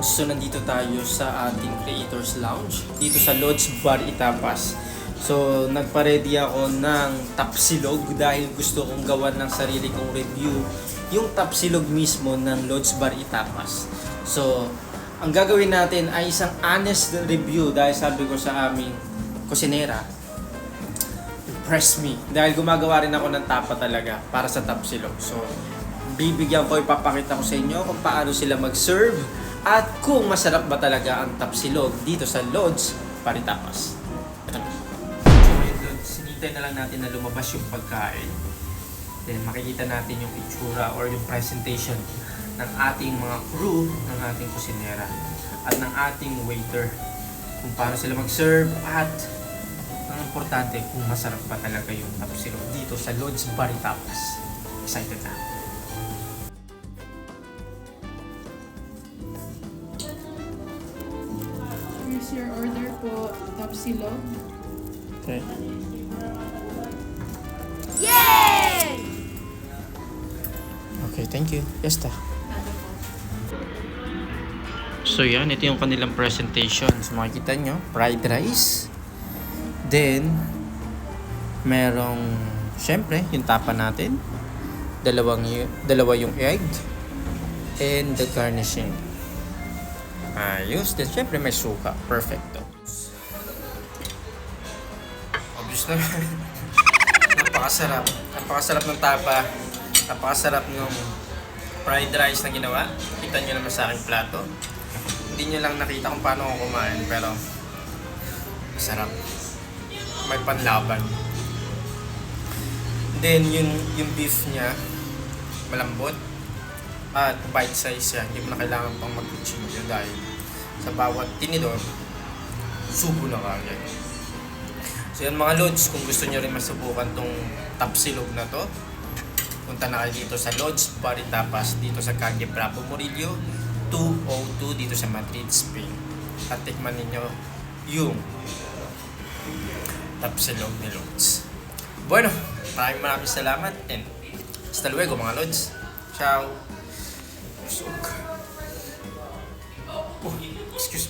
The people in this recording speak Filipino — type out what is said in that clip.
Lods, so nandito tayo sa ating Creators Lounge dito sa Lods Bar Itapas. So nagpa-ready ako ng tapsilog dahil gusto kong gawan ng sarili kong review yung tapsilog mismo ng Lods Bar Itapas. So ang gagawin natin ay isang honest review dahil sabi ko sa aming kusinera, impress me dahil gumagawa rin ako ng tapa talaga para sa tapsilog. So bibigyan ko, ipapakita ko sa inyo kung paano sila mag-serve at kung masarap ba talaga ang tapsilog dito sa Lods Bar Itapas. Ito na. Sinintay na lang natin na lumabas yung pagkain. Then makikita natin yung itsura or yung presentation ng ating mga crew, ng ating kusinera at ng ating waiter. Kung paano sila mag-serve at ang importante kung masarap ba talaga yung tapsilog dito sa Lods Bar Itapas. Excited na. Here's your order po, tapsilog. Okay. Okay, thank you. Yes, ta. So yan, ito yung kanilang presentation. So makikita nyo, fried rice. Then, merong, syempre, yung tapa natin. Dalawa yung egg. And the garnishing. Ayos. Then, syempre, may suka. Perfecto. Obvious na. Napakasarap. Napakasarap ng tapa. Napakasarap ng fried rice na ginawa. Kita nyo naman sa aking plato. Hindi nyo lang nakita kung paano ako kumain, pero masarap. May panlaban. Then yung beef niya malambot at bite size siya. Hindi mo na kailangan pang mag-cuchillo dahil sa bawat tinidor subo na kagad. So yan mga lods, kung gusto nyo rin masubukan tong tapsilog na to, punta na kayo dito sa Lods Bar Itapas dito sa Calle Bravo Murillo 202 dito sa Madrid, Spain. At tikman ninyo yung tapsilog ni Lods. Bueno, maraming salamat and hasta luego mga Lods. Ciao. Busog. Oh, excuse me.